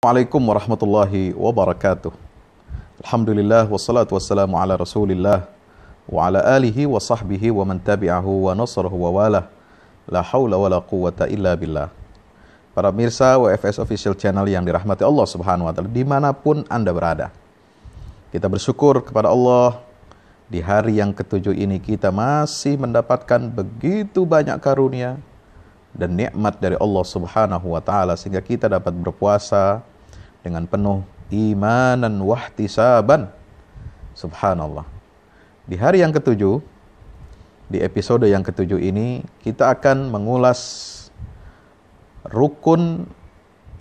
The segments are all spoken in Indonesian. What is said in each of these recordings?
Assalamualaikum warahmatullahi wabarakatuh. Alhamdulillah wassalatu wassalamu ala Rasulillah wa ala alihi wa sahbihi wa man tabi'ahu wa nasrahu wa wala. La haula wa la quwwata illa billah. Para pemirsa WFS Official Channel yang dirahmati Allah Subhanahu wa taala dimanapun Anda berada. Kita bersyukur kepada Allah di hari yang ketujuh ini kita masih mendapatkan begitu banyak karunia dan nikmat dari Allah Subhanahu wa taala sehingga kita dapat berpuasa dengan penuh imanan wahtisaban. Subhanallah. Di hari yang ketujuh, di episode yang ketujuh ini kita akan mengulas rukun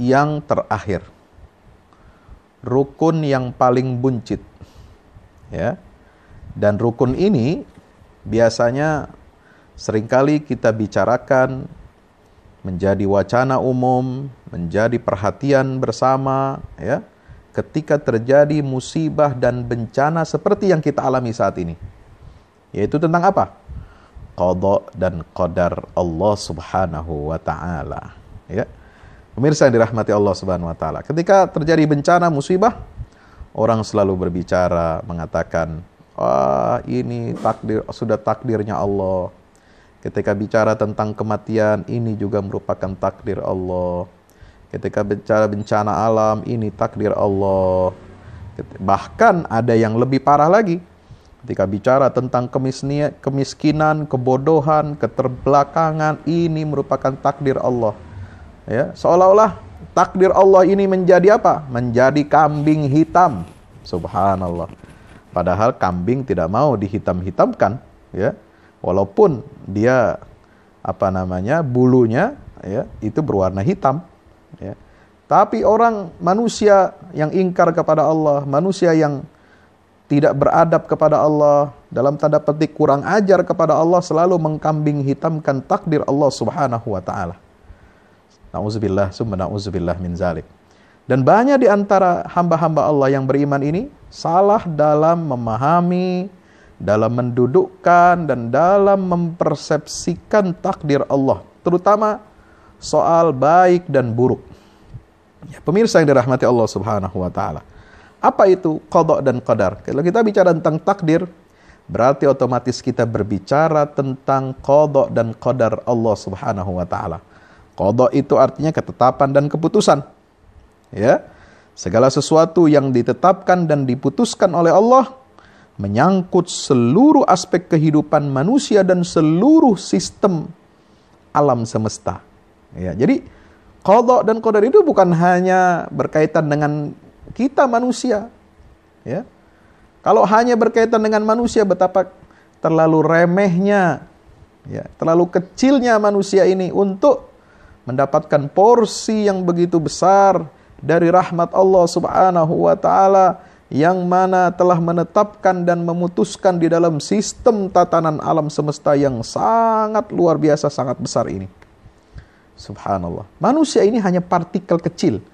yang terakhir. Rukun yang paling buncit. Ya. Dan rukun ini biasanya seringkali kita bicarakan menjadi wacana umum, menjadi perhatian bersama, ya, ketika terjadi musibah dan bencana seperti yang kita alami saat ini. Yaitu tentang apa? Qadha dan qadar Allah Subhanahu wa taala, ya. Pemirsa yang dirahmati Allah Subhanahu wa taala, ketika terjadi bencana musibah, orang selalu berbicara mengatakan, ini takdir, sudah takdirnya Allah. Ketika bicara tentang kematian, ini juga merupakan takdir Allah. Ketika bicara bencana alam, ini takdir Allah. Bahkan ada yang lebih parah lagi. Ketika bicara tentang kemiskinan, kebodohan, keterbelakangan, ini merupakan takdir Allah. Ya, seolah-olah takdir Allah ini menjadi apa? Menjadi kambing hitam. Subhanallah. Padahal kambing tidak mau dihitam-hitamkan, ya. Walaupun dia bulunya, ya, itu berwarna hitam, ya. Tapi orang manusia yang ingkar kepada Allah, manusia yang tidak beradab kepada Allah, dalam tanda petik kurang ajar kepada Allah, selalu mengkambing hitamkan takdir Allah Subhanahu wa taala. Nauzubillah summa nauzubillah min zalik. Dan banyak di antara hamba-hamba Allah yang beriman ini salah dalam memahami, dalam mendudukkan dan dalam mempersepsikan takdir Allah, terutama soal baik dan buruk. Ya, pemirsa yang dirahmati Allah Subhanahu wa taala. Apa itu qadha dan qadar? Kalau kita bicara tentang takdir, berarti otomatis kita berbicara tentang qadha dan qadar Allah Subhanahu wa taala. Qadha itu artinya ketetapan dan keputusan. Ya. Segala sesuatu yang ditetapkan dan diputuskan oleh Allah menyangkut seluruh aspek kehidupan manusia dan seluruh sistem alam semesta. Ya, jadi qadha dan qadar itu bukan hanya berkaitan dengan kita manusia. Ya. Kalau hanya berkaitan dengan manusia, betapa terlalu remehnya, ya, terlalu kecilnya manusia ini untuk mendapatkan porsi yang begitu besar dari rahmat Allah Subhanahu wa taala, yang mana telah menetapkan dan memutuskan di dalam sistem tatanan alam semesta yang sangat luar biasa, sangat besar ini. Subhanallah. Manusia ini hanya partikel kecil,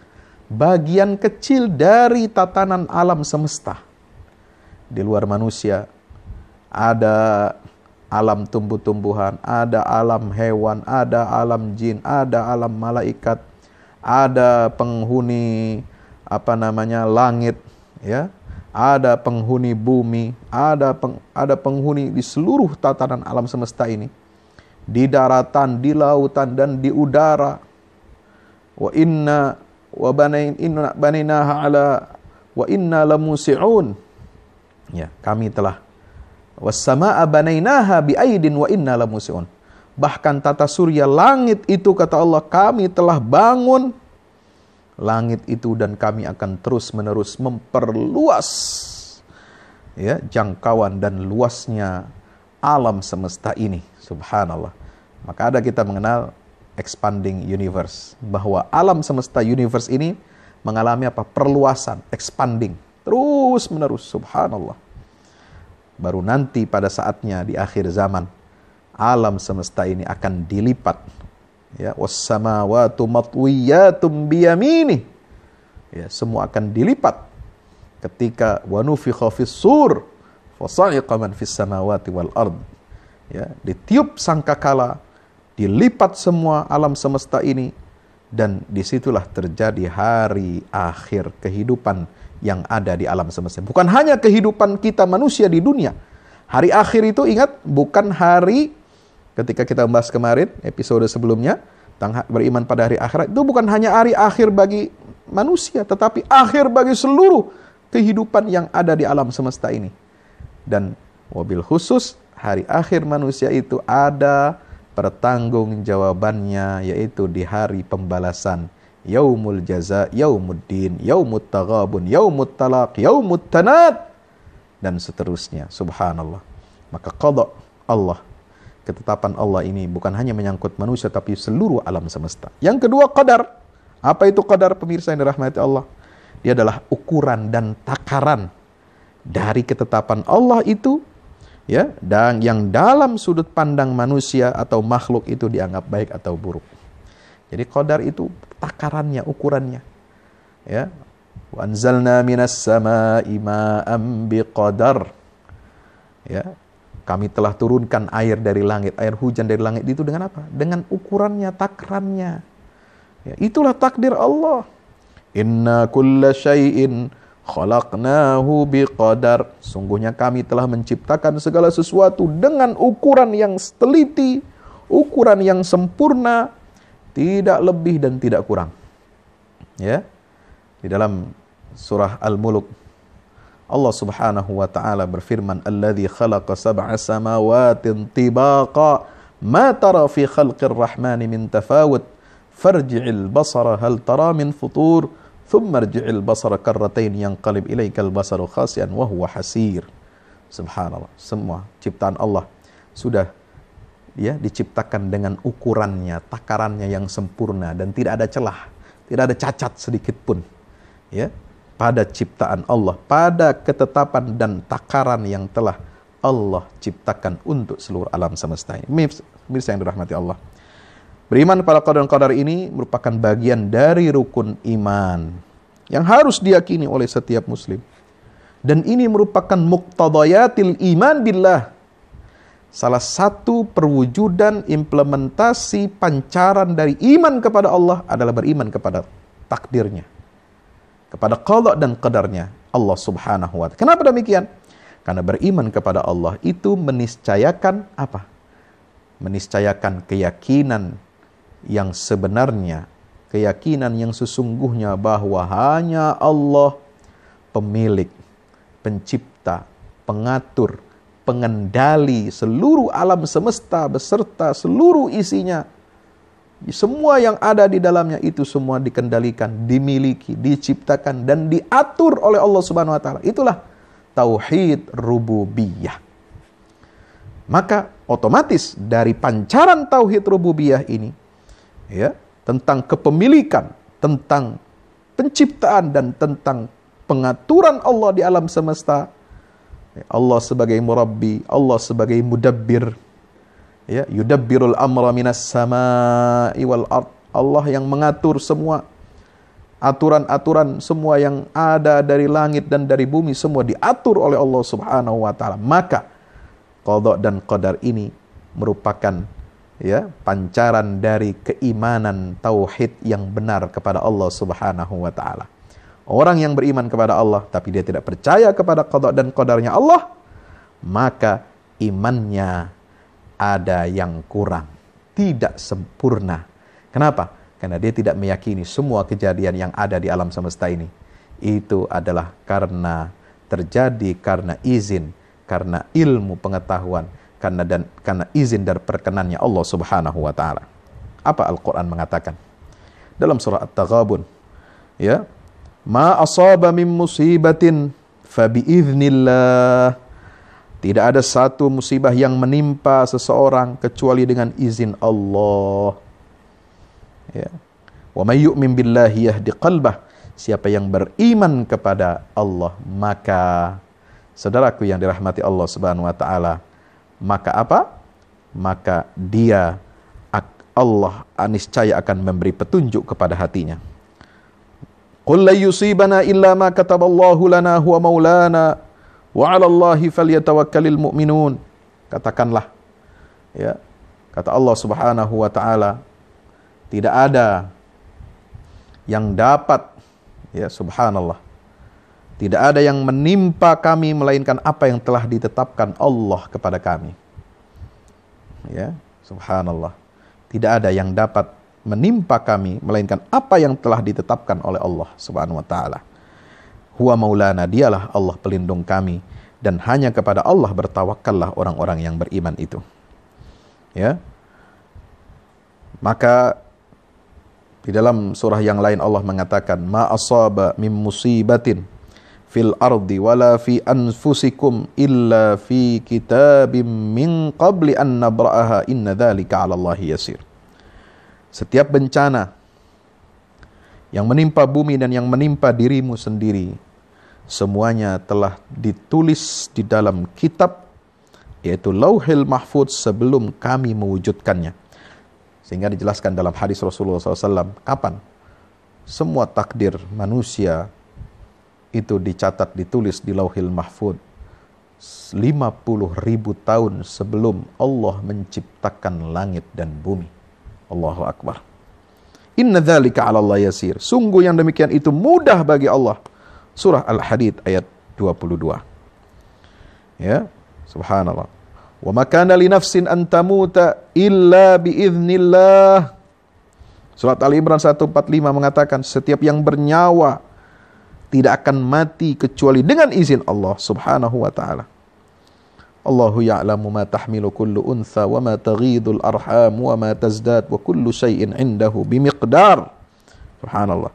bagian kecil dari tatanan alam semesta. Di luar manusia ada alam tumbuh-tumbuhan, ada alam hewan, ada alam jin, ada alam malaikat, ada penghuni langit, ya, ada penghuni bumi, ada penghuni di seluruh tatanan alam semesta ini, di daratan, di lautan, dan di udara. Wa inna baninaha ala wa inna lamusi'un. Ya, kami telah was-samaa'a banainaha bi'aidin wa inna lamusi'un. Bahkan tata surya langit itu, kata Allah, kami telah bangun langit itu dan kami akan terus-menerus memperluas, ya, jangkauan dan luasnya alam semesta ini. Subhanallah. Maka ada kita mengenal expanding universe, bahwa alam semesta universe ini mengalami apa? Perluasan, expanding, terus-menerus. Subhanallah. Baru nanti pada saatnya di akhir zaman, alam semesta ini akan dilipat. Ya, was-samawatu matwiyatum biyamini. Ya, semua akan dilipat ketika wa nufikha fis-sur fa sa'iqa man fis samawati wal ard. Ya, ditiup sangkakala, dilipat semua alam semesta ini Dan disitulah terjadi hari akhir kehidupan yang ada di alam semesta. Bukan hanya kehidupan kita manusia di dunia. Hari akhir itu ingat, bukan hari ketika kita membahas kemarin, episode sebelumnya, tentang beriman pada hari akhirat. Itu bukan hanya hari akhir bagi manusia, tetapi akhir bagi seluruh kehidupan yang ada di alam semesta ini. Dan wabil khusus, hari akhir manusia itu ada pertanggungjawabannya, yaitu di hari pembalasan, yaumul jaza, yaumuddin, yaumut taghabun, yaumut talaq, yaumut tanad, dan seterusnya. Subhanallah. Maka qada Allah, ketetapan Allah ini bukan hanya menyangkut manusia, tapi seluruh alam semesta. Yang kedua, qadar. Apa itu qadar, pemirsa yang dirahmati Allah? Dia adalah ukuran dan takaran dari ketetapan Allah itu, ya, dan yang dalam sudut pandang manusia atau makhluk itu dianggap baik atau buruk. Jadi qadar itu takarannya, ukurannya. Ya. Wa anzalna minas samaa'i ma'an biqadar. Ya. Kami telah turunkan air dari langit, air hujan dari langit itu dengan apa? Dengan ukurannya, takarannya. Ya, itulah takdir Allah. Inna kulla syai'in khalaqnahu biqadar. Sungguhnya kami telah menciptakan segala sesuatu dengan ukuran yang teliti, ukuran yang sempurna, tidak lebih dan tidak kurang. Ya. Di dalam surah Al-Mulk, Allah Subhanahu wa taala berfirman, "Alladzi khalaqa sab'a samawatin tibaqa, ma tara fi khalqir rahmani min tafawut, farji'il basara hal tara min futur." Thumma rji'il basara karratain yanqalib ilaikal basaru khasian wa huwa hasir. Subhanallah. Semua ciptaan Allah sudah diciptakan dengan ukurannya, takarannya yang sempurna dan tidak ada celah, tidak ada cacat sedikit pun. Ya, pada ciptaan Allah, pada ketetapan dan takaran yang telah Allah ciptakan untuk seluruh alam semesta ini. Mirsa yang dirahmati Allah. Beriman pada qadar dan qadar ini merupakan bagian dari rukun iman yang harus diyakini oleh setiap muslim. Dan ini merupakan muqtadayatil iman billah. Salah satu perwujudan implementasi pancaran dari iman kepada Allah adalah beriman kepada takdirnya, kepada qada dan qadarnya Allah Subhanahu wa ta'ala. Kenapa demikian? Karena beriman kepada Allah itu meniscayakan apa? Meniscayakan keyakinan yang sebenarnya, keyakinan yang sesungguhnya bahwa hanya Allah pemilik, pencipta, pengatur, pengendali seluruh alam semesta beserta seluruh isinya. Semua yang ada di dalamnya itu semua dikendalikan, dimiliki, diciptakan dan diatur oleh Allah Subhanahu wa taala. Itulah tauhid rububiyah. Maka otomatis dari pancaran tauhid rububiyah ini, ya, tentang kepemilikan, tentang penciptaan dan tentang pengaturan Allah di alam semesta. Allah sebagai murabbi, Allah sebagai mudabbir. Ya, yudabbirul amra minas samaa'i wal ard. Allah yang mengatur semua aturan-aturan semua yang ada dari langit dan dari bumi, semua diatur oleh Allah Subhanahu wa taala. Maka qada dan qadar ini merupakan, ya, pancaran dari keimanan tauhid yang benar kepada Allah Subhanahu wa taala. Orang yang beriman kepada Allah tapi dia tidak percaya kepada qada dan qadarnya Allah, maka imannya ada yang kurang, tidak sempurna. Kenapa? Karena dia tidak meyakini semua kejadian yang ada di alam semesta ini itu adalah karena terjadi karena izin, karena ilmu pengetahuan, karena izin dan perkenannya Allah Subhanahu wa taala. Apa Al-Qur'an mengatakan? Dalam surah At-Taghabun, ya, ma asaba min musibatin fa biiznillah. Tidak ada satu musibah yang menimpa seseorang kecuali dengan izin Allah. Ya. Wa may yu'min billahi yahdi qalbah. Siapa yang beriman kepada Allah, maka saudaraku yang dirahmati Allah Subhanahu wa taala, maka apa? Maka dia, Allah niscaya akan memberi petunjuk kepada hatinya. Qul la yusibana illa ma kataballahu lana huwa maulana wa 'alallahi falyatawakkalul mu'minun. Katakanlah, ya, kata Allah Subhanahu wa taala, tidak ada yang dapat, ya subhanallah, tidak ada yang menimpa kami melainkan apa yang telah ditetapkan Allah kepada kami. Ya, subhanallah. Tidak ada yang dapat menimpa kami melainkan apa yang telah ditetapkan oleh Allah Subhanahu wa taala. Huwa maulana, dialah Allah pelindung kami, dan hanya kepada Allah bertawakallah orang-orang yang beriman itu. Ya. Maka di dalam surah yang lain Allah mengatakan, ma asaba min musibatin fil ardi wala fi anfusikum illa fi kitabim min qabli an nabra'aha inna dzalika 'ala Allahi yasir. Setiap bencana yang menimpa bumi dan yang menimpa dirimu sendiri, semuanya telah ditulis di dalam kitab, yaitu Lauhil Mahfudz, sebelum kami mewujudkannya. Sehingga dijelaskan dalam hadis Rasulullah SAW, kapan semua takdir manusia itu dicatat, ditulis di Lauhil Mahfudz 50.000 tahun sebelum Allah menciptakan langit dan bumi. Allahu Akbar. Inna dzalika 'ala Allah yasir. Sungguh yang demikian itu mudah bagi Allah. Surah Al-Hadid ayat 22. Ya, subhanallah. Wa ma kana li nafsin an tamuta illa bi idznillah. Surat Ali Imran 145 mengatakan, setiap yang bernyawa tidak akan mati kecuali dengan izin Allah Subhanahu wa taala. Allahu ya'lamu ma tahmilu kullu untha wa ma taghidul arham wa ma tazdad wa kullu syai'in 'indahu bimiqdar. Subhanallah.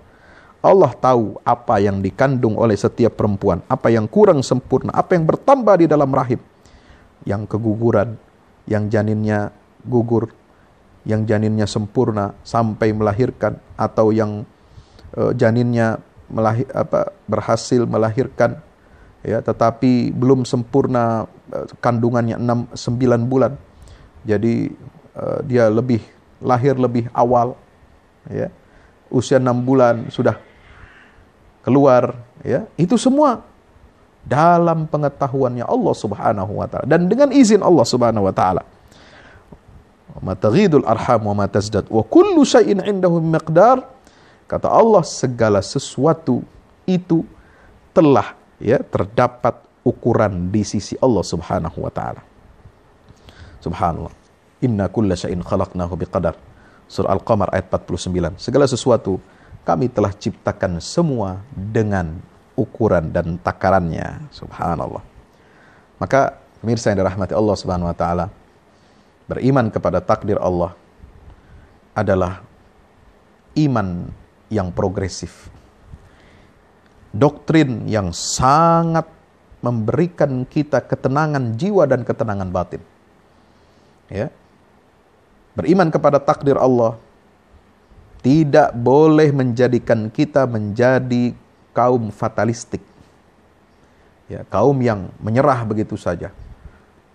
Allah tahu apa yang dikandung oleh setiap perempuan, apa yang kurang sempurna, apa yang bertambah di dalam rahim, yang keguguran, yang janinnya gugur, yang janinnya sempurna sampai melahirkan, atau yang janinnya berhasil melahirkan, ya, tetapi belum sempurna kandungannya 9 bulan. Jadi dia lahir lebih awal, ya. Usia 6 bulan sudah keluar, ya. Itu semua dalam pengetahuannya Allah Subhanahu wa taala dan dengan izin Allah Subhanahu wa taala. Wa ma taghidul arham wa ma tazdad wa kullu syai'in 'indahu miqdar. Kata Allah, segala sesuatu itu telah, ya, terdapat ukuran di sisi Allah Subhanahu wa taala. Subhanallah. Inna kulla syai'in khalaqnahu biqadar. Surah Al-Qamar ayat 49. Segala sesuatu kami telah ciptakan semua dengan ukuran dan takarannya. Subhanallah. Maka pemirsa yang dirahmati Allah Subhanahu wa taala, beriman kepada takdir Allah adalah iman yang progresif. Doktrin yang sangat memberikan kita ketenangan jiwa dan ketenangan batin. Ya. Beriman kepada takdir Allah tidak boleh menjadikan kita menjadi kaum fatalistik. Ya, kaum yang menyerah begitu saja.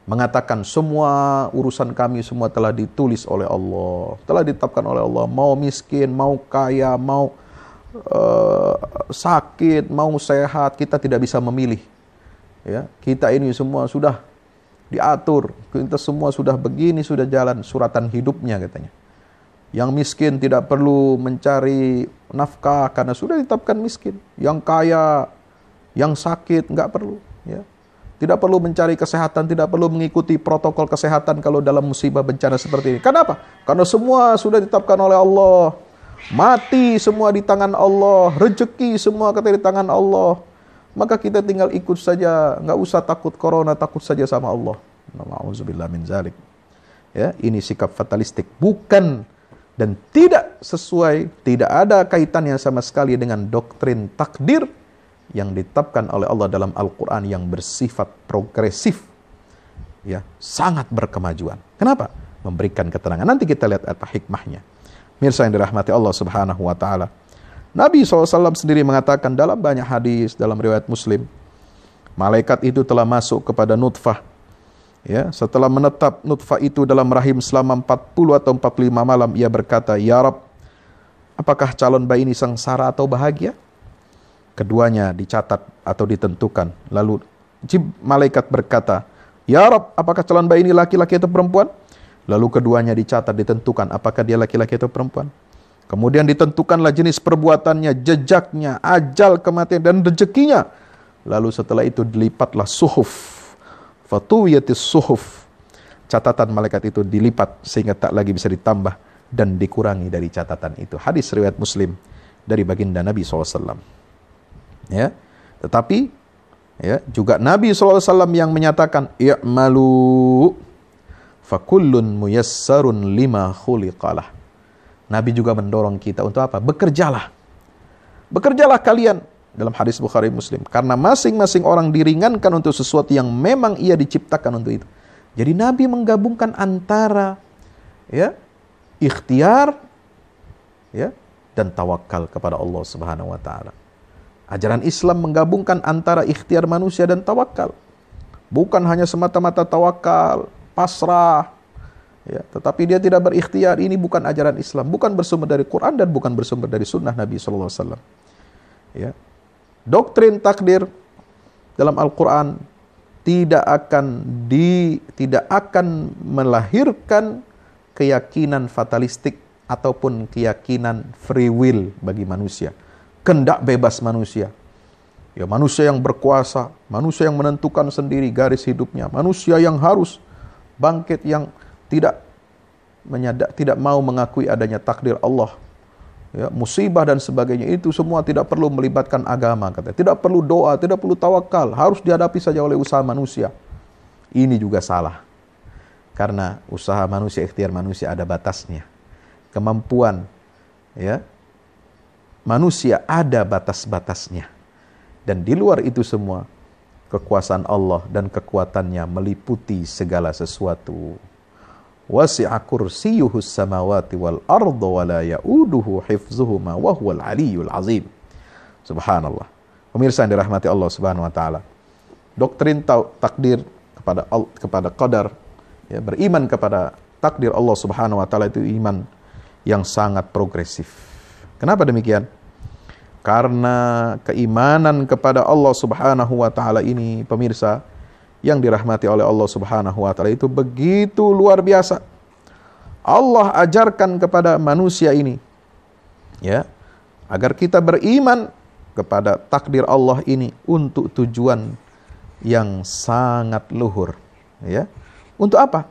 Mengatakan semua urusan kami semua telah ditulis oleh Allah, telah ditetapkan oleh Allah. Mau miskin, mau kaya, mau sakit, mau sehat, kita tidak bisa memilih. Ya, kita ini semua sudah diatur, kita semua sudah begini, sudah jalan suratan hidupnya katanya. Yang miskin tidak perlu mencari nafkah karena sudah ditetapkan miskin. Yang kaya, yang sakit nggak perlu. Ya. Tidak perlu mencari kesehatan, tidak perlu mengikuti protokol kesehatan kalau dalam musibah bencana seperti ini. Kenapa? Karena semua sudah ditetapkan oleh Allah. Mati semua di tangan Allah, rezeki semua kata di tangan Allah. Maka kita tinggal ikut saja, nggak usah takut corona, takut saja sama Allah. Na'udzubillah min zalik. Ya, ini sikap fatalistik, bukan dan tidak sesuai, tidak ada kaitannya sama sekali dengan doktrin takdir yang ditetapkan oleh Allah dalam Al-Quran yang bersifat progresif, ya, sangat berkemajuan. Kenapa? Memberikan ketenangan. Nanti kita lihat apa hikmahnya. Mirsa yang dirahmati Allah Subhanahu wa taala. Nabi SAW sendiri mengatakan dalam banyak hadis, dalam riwayat Muslim, malaikat itu telah masuk kepada nutfah. Ya, setelah menetap nutfah itu dalam rahim selama 40 atau 45 malam, ia berkata, "Ya Rabb, apakah calon bayi ini sengsara atau bahagia?" Keduanya dicatat atau ditentukan. Lalu malaikat berkata, "Ya Rabb, apakah calon bayi ini laki-laki atau perempuan?" Lalu keduanya dicatat, ditentukan apakah dia laki-laki atau perempuan. Kemudian ditentukanlah jenis perbuatannya, jejaknya, ajal kematian dan rezekinya. Lalu setelah itu dilipatlah suhuf. Fatuwiyatis suhuf. Catatan malaikat itu dilipat sehingga tak lagi bisa ditambah dan dikurangi dari catatan itu. Hadis riwayat Muslim dari baginda Nabi SAW. Ya, tetapi ya, juga Nabi SAW yang menyatakan i'malu fakullun muyassarun lima khuliqalah. Nabi juga mendorong kita untuk apa? Bekerjalah. Bekerjalah kalian dalam hadis Bukhari Muslim. Karena masing-masing orang diringankan untuk sesuatu yang memang ia diciptakan untuk itu. Jadi Nabi menggabungkan antara ya, ikhtiar ya, dan tawakal kepada Allah Subhanahu wa taala. Ajaran Islam menggabungkan antara ikhtiar manusia dan tawakal. Bukan hanya semata-mata tawakal, pasrah, ya, tetapi dia tidak berikhtiar. Ini bukan ajaran Islam, bukan bersumber dari Quran dan bukan bersumber dari sunnah Nabi SAW. Ya. Doktrin takdir dalam Al-Quran tidak akan melahirkan keyakinan fatalistik ataupun keyakinan free will bagi manusia, kehendak bebas manusia. Ya, manusia yang berkuasa, manusia yang menentukan sendiri garis hidupnya, manusia yang harus bangkit, yang tidak mau mengakui adanya takdir Allah, ya, musibah dan sebagainya. Itu semua tidak perlu melibatkan agama, katanya. Tidak perlu doa, tidak perlu tawakal, harus dihadapi saja oleh usaha manusia. Ini juga salah, karena usaha manusia, ikhtiar manusia ada batasnya. Kemampuan ya manusia ada batas-batasnya, dan di luar itu semua kekuasaan Allah dan kekuatannya meliputi segala sesuatu. Wasi'a kursiyyuhus samawati wal arda wa la ya'uduhu hifzuhuma wa huwal aliyyul azim. Subhanallah. Pemirsa yang dirahmati Allah Subhanahu wa taala. Doktrin takdir kepada qadar, ya, beriman kepada takdir Allah Subhanahu wa taala itu iman yang sangat progresif. Kenapa demikian? Karena keimanan kepada Allah Subhanahu wa taala ini, pemirsa yang dirahmati oleh Allah Subhanahu wa taala, itu begitu luar biasa. Allah ajarkan kepada manusia ini, ya, agar kita beriman kepada takdir Allah ini untuk tujuan yang sangat luhur, ya. Untuk apa?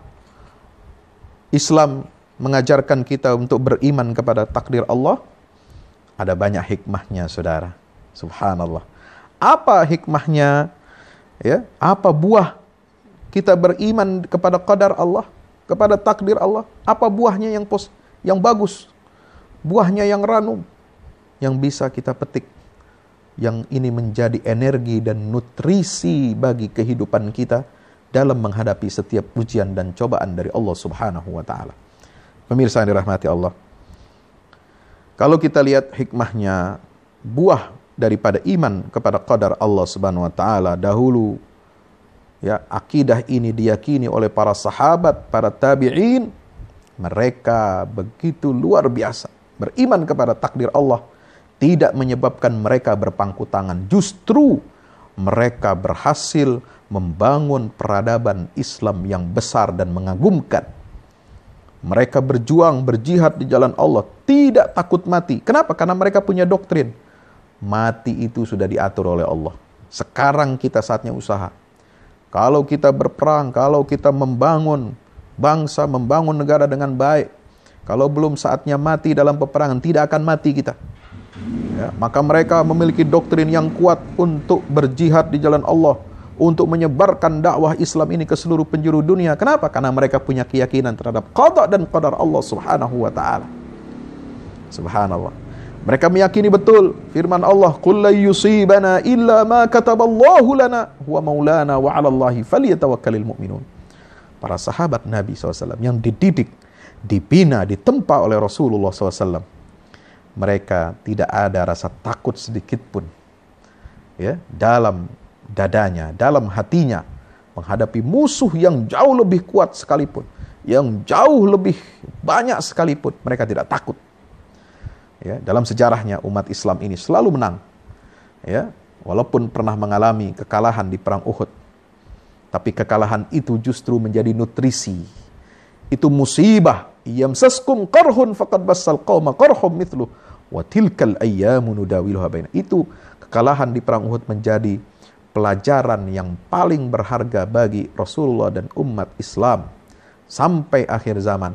Islam mengajarkan kita untuk beriman kepada takdir Allah. Ada banyak hikmahnya, saudara. Subhanallah. Apa hikmahnya? Ya, apa buah kita beriman kepada qadar Allah, kepada takdir Allah? Apa buahnya yang bagus? Buahnya yang ranum, yang bisa kita petik, yang ini menjadi energi dan nutrisi bagi kehidupan kita dalam menghadapi setiap ujian dan cobaan dari Allah Subhanahu wa taala. Pemirsa yang dirahmati Allah, kalau kita lihat hikmahnya, buah daripada iman kepada qadar Allah Subhanahu wa taala dahulu, ya, akidah ini diyakini oleh para sahabat, para tabi'in. Mereka begitu luar biasa. Beriman kepada takdir Allah tidak menyebabkan mereka berpangku tangan. Justru mereka berhasil membangun peradaban Islam yang besar dan mengagumkan. Mereka berjuang, berjihad di jalan Allah, tidak takut mati. Kenapa? Karena mereka punya doktrin. Mati itu sudah diatur oleh Allah. Sekarang kita saatnya usaha. Kalau kita berperang, kalau kita membangun bangsa, membangun negara dengan baik, kalau belum saatnya mati dalam peperangan, tidak akan mati kita. Ya, maka mereka memiliki doktrin yang kuat untuk berjihad di jalan Allah, untuk menyebarkan dakwah Islam ini ke seluruh penjuru dunia. Kenapa? Karena mereka punya keyakinan terhadap qada dan qadar Allah Subhanahu wa taala. Subhanallah. Mereka meyakini betul firman Allah, "Qul la yusibana illa ma kataballahu lana huwa maulana wa 'alallahi falyatawakkalul mu'minun." Para sahabat Nabi SAW yang dididik, dibina, ditempa oleh Rasulullah SAW, mereka tidak ada rasa takut sedikit pun, ya, dalam dadanya, dalam hatinya, menghadapi musuh yang jauh lebih kuat sekalipun, yang jauh lebih banyak sekalipun, mereka tidak takut. Ya, dalam sejarahnya umat Islam ini selalu menang, ya, walaupun pernah mengalami kekalahan di perang Uhud, tapi kekalahan itu justru menjadi nutrisi. Itu musibah yamsaskum qarhun faqad bassal qauma qarhum mithlu wa tilkal ayyamu nudawiluha baina. Itu kekalahan di perang Uhud menjadi pelajaran yang paling berharga bagi Rasulullah dan umat Islam sampai akhir zaman.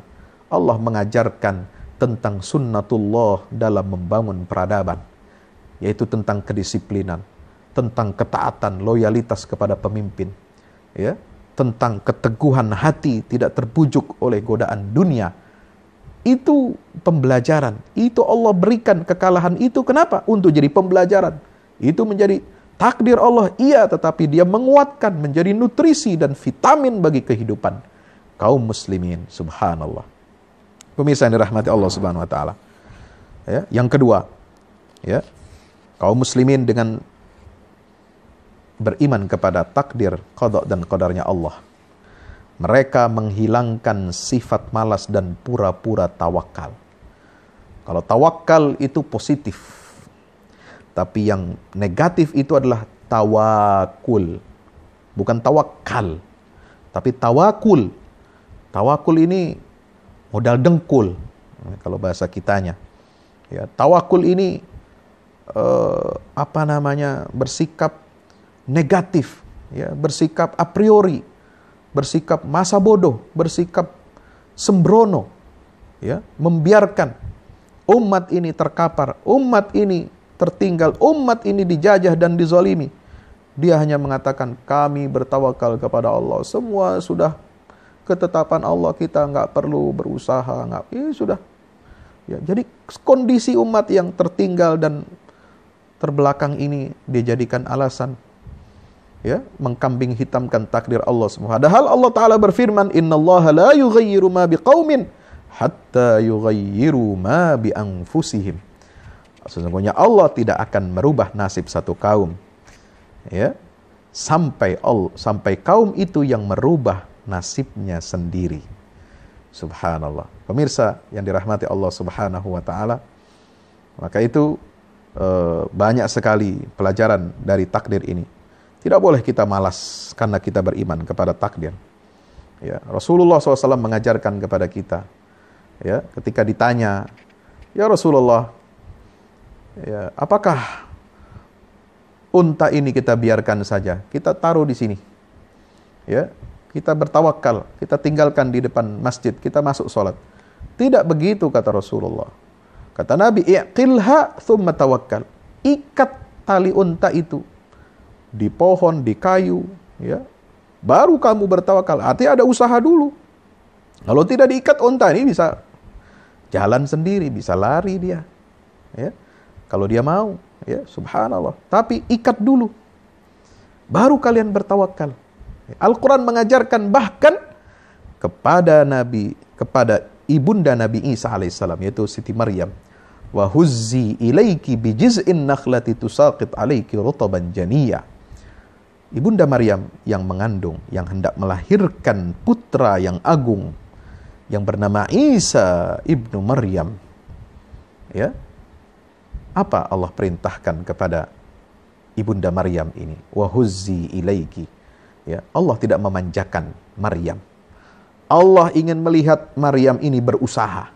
Allah mengajarkan tentang sunnatullah dalam membangun peradaban, yaitu tentang kedisiplinan, tentang ketaatan, loyalitas kepada pemimpin, ya, tentang keteguhan hati, tidak terbujuk oleh godaan dunia. Itu pembelajaran. Itu Allah berikan kekalahan itu. Kenapa? Untuk jadi pembelajaran. Itu menjadi takdir Allah, iya, tetapi dia menguatkan menjadi nutrisi dan vitamin bagi kehidupan kaum muslimin. Subhanallah. Pemirsa yang dirahmati Allah Subhanahu wa taala. Ya, yang kedua, ya, kaum muslimin dengan beriman kepada takdir, qada dan qadarnya Allah, mereka menghilangkan sifat malas dan pura-pura tawakal. Kalau tawakal itu positif, tapi yang negatif itu adalah tawakul. Bukan tawakal, tapi tawakul. Tawakul ini modal dengkul, kalau bahasa kitanya. Ya, tawakul ini bersikap negatif, ya, bersikap a priori, bersikap masa bodoh, bersikap sembrono, ya, membiarkan umat ini terkapar, umat ini tertinggal, umat ini dijajah dan dizalimi. Dia hanya mengatakan, kami bertawakal kepada Allah, semua sudah ketetapan Allah, kita nggak perlu berusaha, sudah. Ya, jadi kondisi umat yang tertinggal dan terbelakang ini dijadikan alasan, ya, mengkambing hitamkan takdir Allah semua. Padahal Allah Ta'ala berfirman, innallaha la yughayyiru ma biqaumin hatta yughayyiru ma bi anfusihim. Sesungguhnya Allah tidak akan merubah nasib satu kaum, ya, sampai kaum itu yang merubah nasibnya sendiri. Subhanallah. Pemirsa yang dirahmati Allah Subhanahu wa taala, maka itu banyak sekali pelajaran dari takdir ini. Tidak boleh kita malas karena kita beriman kepada takdir. Ya, Rasulullah SAW mengajarkan kepada kita, ya, ketika ditanya, ya Rasulullah, ya, apakah unta ini kita biarkan saja, kita taruh di sini, ya, kita bertawakal, kita tinggalkan di depan masjid, kita masuk sholat? Tidak begitu, kata Rasulullah. Kata Nabi, i'qilha thumma tawakkal. Ikat tali unta itu di pohon, di kayu, ya, baru kamu bertawakal. Artinya ada usaha dulu. Kalau tidak diikat, unta ini bisa jalan sendiri, bisa lari dia, ya, kalau dia mau, ya, subhanallah. Tapi ikat dulu, baru kalian bertawakal. Al-Quran mengajarkan bahkan kepada ibunda Nabi Isa alaihissalam, yaitu Siti Maryam, wa huzzi ilaiki bijiz'in nakhlati tusaqit alaiki rutaban janiyya. Ibunda Maryam yang mengandung, yang hendak melahirkan putra yang agung, yang bernama Isa ibnu Maryam. Ya, apa Allah perintahkan kepada ibunda Maryam ini? Wa huzzi ilaiki. Ya, Allah tidak memanjakan Maryam. Allah ingin melihat Maryam ini berusaha.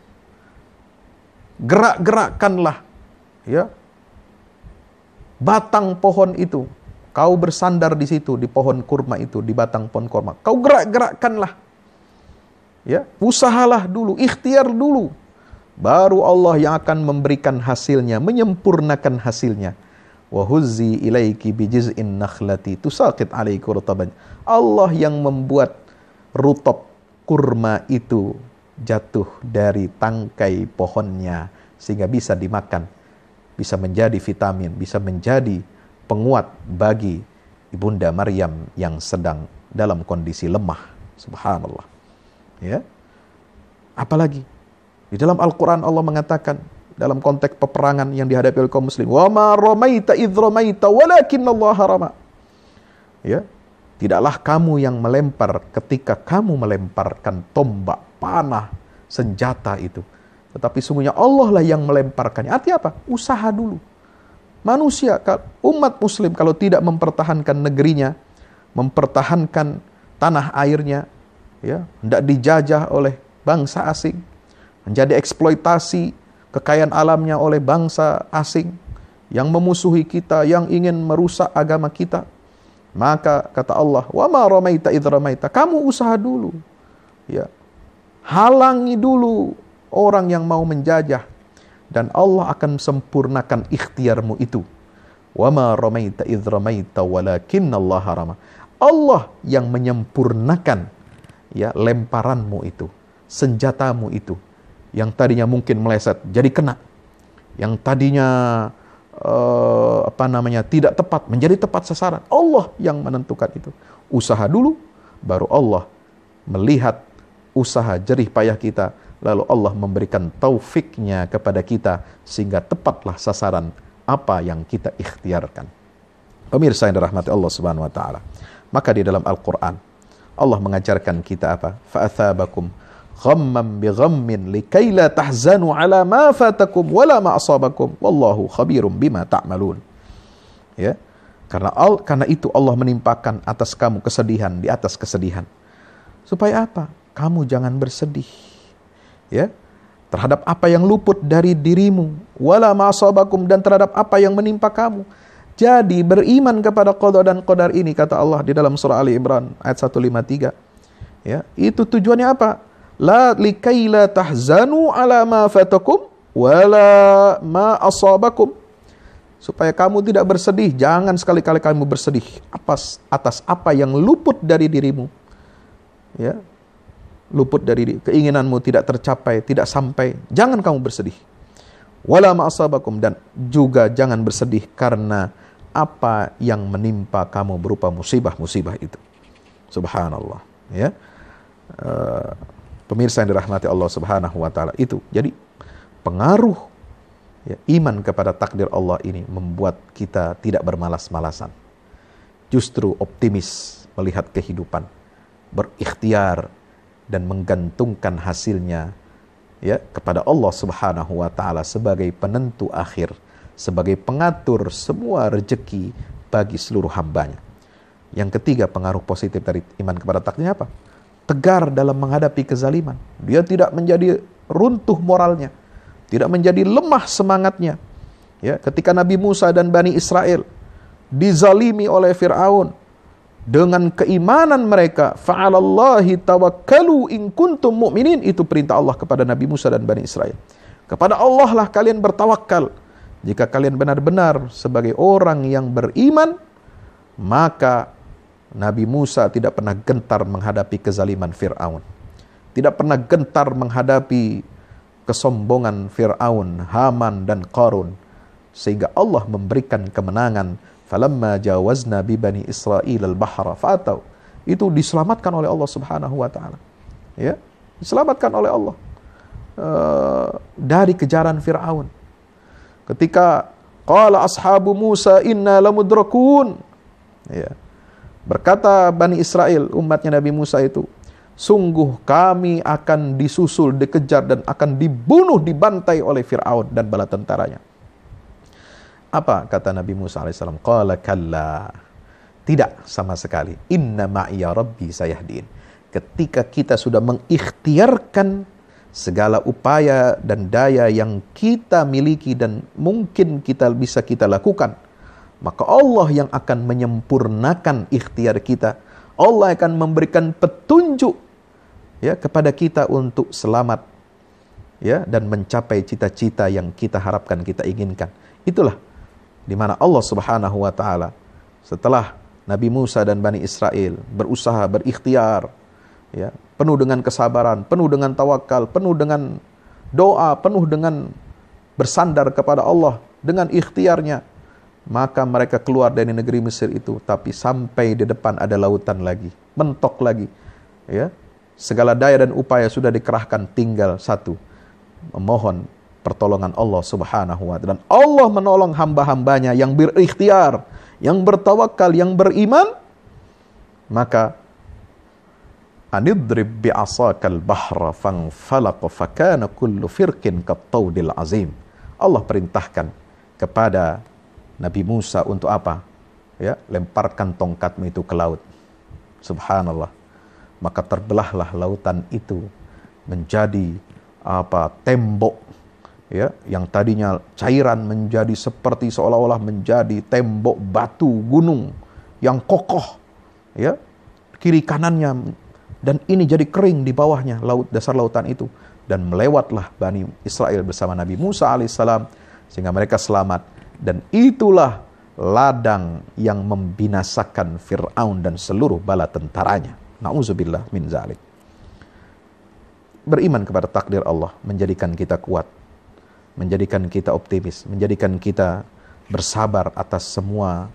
Gerak-gerakkanlah, ya, batang pohon itu. Kau bersandar di situ, di pohon kurma itu, di batang pohon kurma. Kau gerak-gerakkanlah. Ya, usahalah dulu, ikhtiar dulu. Baru Allah yang akan memberikan hasilnya, menyempurnakan hasilnya. Wa huzzi ilaiki bijiz'in nakhlati tusaqit alaiki rutaban. Allah yang membuat rutab kurma itu jatuh dari tangkai pohonnya sehingga bisa dimakan, bisa menjadi vitamin, bisa menjadi penguat bagi ibunda Maryam yang sedang dalam kondisi lemah. Subhanallah. Ya. Apalagi di dalam Al-Quran Allah mengatakan dalam konteks peperangan yang dihadapi oleh kaum muslim, wa ma ramaita idh ramaita walakinallaha rama. Ya, tidaklah kamu yang melempar ketika kamu melemparkan tombak, panah, senjata itu, tetapi sungguhnya Allah lah yang melemparkannya. Artinya apa? Usaha dulu. Manusia, umat muslim kalau tidak mempertahankan negerinya, mempertahankan tanah airnya, ya, hendak dijajah oleh bangsa asing, menjadi eksploitasi kekayaan alamnya oleh bangsa asing yang memusuhi kita, yang ingin merusak agama kita. Maka kata Allah, wa ma ramaita idh ramaita, kamu usaha dulu, ya, halangi dulu orang yang mau menjajah, dan Allah akan sempurnakan ikhtiarmu itu. Wa ma ramaita idh ramaita walakinnallaha rama. Allah yang menyempurnakan, ya, lemparanmu itu, senjatamu itu, yang tadinya mungkin meleset jadi kena, yang tadinya tidak tepat menjadi tepat sasaran. Allah yang menentukan itu. Usaha dulu, baru Allah melihat usaha jerih payah kita, lalu Allah memberikan taufiknya kepada kita sehingga tepatlah sasaran apa yang kita ikhtiarkan. Pemirsa yang dirahmati Allah Subhanahu wa taala, maka di dalam Al-Qur'an Allah mengajarkan kita apa? Fa'athabakum ghamman bi ghammin likai la tahzanu ala ma fatakum wala ma asabakum wallahu khabirum bima ta'malun. Ya. Karena itu Allah menimpakan atas kamu kesedihan di atas kesedihan. Supaya apa? Kamu jangan bersedih. Ya. Terhadap apa yang luput dari dirimu, wala ma asabakum, dan terhadap apa yang menimpa kamu. Jadi beriman kepada qada dan qadar ini, kata Allah di dalam surah Ali Imran ayat 153. Ya, itu tujuannya apa? La likai la tahzanu ala ma fatakum wala ma asabakum. Supaya kamu tidak bersedih, jangan sekali-kali kamu bersedih atas apa yang luput dari dirimu. Ya. Luput dari keinginanmu tidak tercapai, tidak sampai, jangan kamu bersedih. Wala ma asabakum, dan juga jangan bersedih karena apa yang menimpa kamu berupa musibah-musibah itu. Subhanallah, ya. Pemirsa yang dirahmati Allah Subhanahu wa taala, itu jadi pengaruh, ya, iman kepada takdir Allah ini membuat kita tidak bermalas-malasan. Justru optimis melihat kehidupan, berikhtiar dan menggantungkan hasilnya, ya, kepada Allah Subhanahu wa taala sebagai penentu akhir, sebagai pengatur semua rezeki bagi seluruh hambanya. Yang ketiga, pengaruh positif dari iman kepada takdir apa? Tegar dalam menghadapi kezaliman. Dia tidak menjadi runtuh moralnya, tidak menjadi lemah semangatnya. Ya, ketika Nabi Musa dan Bani Israel dizalimi oleh Fir'aun, dengan keimanan mereka, fa'alallahi tawakkalu in kuntum mu'minin, itu perintah Allah kepada Nabi Musa dan Bani Israel. Kepada Allah lah kalian bertawakal jika kalian benar-benar sebagai orang yang beriman. Maka Nabi Musa tidak pernah gentar menghadapi kezaliman Fir'aun, tidak pernah gentar menghadapi kesombongan Fir'aun, Haman dan Qarun, sehingga Allah memberikan kemenangan. Falamma jawazna bi bani Israil al-bahra fa'atau, itu diselamatkan oleh Allah Subhanahu wa taala. Ya, diselamatkan oleh Allah dari kejaran Fir'aun. Ketika qala ashabu Musa inna lamudrakun, ya, berkata Bani Israel, umatnya Nabi Musa itu, sungguh kami akan disusul, dikejar, dan akan dibunuh, dibantai oleh Fir'aun dan bala tentaranya. Apa kata Nabi Musa alaihissalam? Qala kalla, tidak sama sekali. Inna ma'iya rabbi sayahdin. Ketika kita sudah mengikhtiarkan segala upaya dan daya yang kita miliki dan mungkin bisa kita lakukan, maka Allah yang akan menyempurnakan ikhtiar kita. Allah akan memberikan petunjuk, ya, kepada kita untuk selamat, ya, dan mencapai cita-cita yang kita harapkan, kita inginkan. Itulah di mana Allah Subhanahu wa taala setelah Nabi Musa dan Bani Israel berusaha, berikhtiar, ya, penuh dengan kesabaran, penuh dengan tawakal, penuh dengan doa, penuh dengan bersandar kepada Allah dengan ikhtiarnya, maka mereka keluar dari negeri Mesir itu, tapi sampai di depan ada lautan lagi, mentok lagi, ya. Segala daya dan upaya sudah dikerahkan, tinggal satu, memohon pertolongan Allah Subhanahu wa taala. Dan Allah menolong hamba-hambanya yang berikhtiar, yang bertawakal, yang beriman. Maka anidrib bi'asakal bahra fanfalaqa fakana kullu firqin kattaudil azim. Allah perintahkan kepada Nabi Musa untuk apa? Ya, lemparkan tongkatmu itu ke laut. Subhanallah. Maka terbelahlah lautan itu menjadi tembok, ya, yang tadinya cairan menjadi seperti seolah-olah menjadi tembok batu gunung yang kokoh, ya, kiri kanannya, dan ini jadi kering di bawahnya dasar lautan itu, dan melewatlah Bani Israel bersama Nabi Musa alaihissalam sehingga mereka selamat. Dan itulah ladang yang membinasakan Fir'aun dan seluruh bala tentaranya. Na'udzubillah min zalik. Beriman kepada takdir Allah menjadikan kita kuat, menjadikan kita optimis, menjadikan kita bersabar atas semua,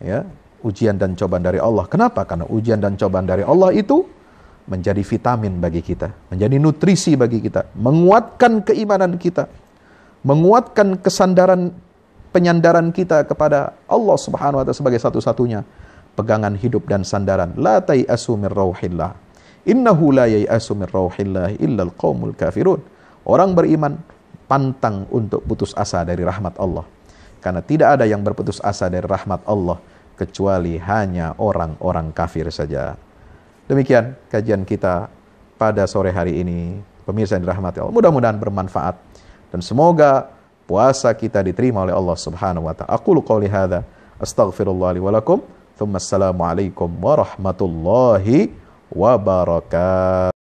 ya, ujian dan cobaan dari Allah. Kenapa? Karena ujian dan cobaan dari Allah itu menjadi vitamin bagi kita, menjadi nutrisi bagi kita, menguatkan keimanan kita, menguatkan penyandaran kita kepada Allah Subhanahu wa taala sebagai satu-satunya pegangan hidup dan sandaran. La tai'asu min rauhillah, innahu la yai'asu min rauhillah illal qaumul kafirun. Orang beriman pantang untuk putus asa dari rahmat Allah, karena tidak ada yang berputus asa dari rahmat Allah kecuali hanya orang-orang kafir saja. Demikian kajian kita pada sore hari ini, pemirsa yang dirahmati Allah. Mudah-mudahan bermanfaat dan semoga puasa kita diterima oleh Allah Subhanahu wa taala. Aqulu qouli hadza astaghfirullah li wa lakum. Tsumma assalamu alaikum warahmatullahi wabarakatuh.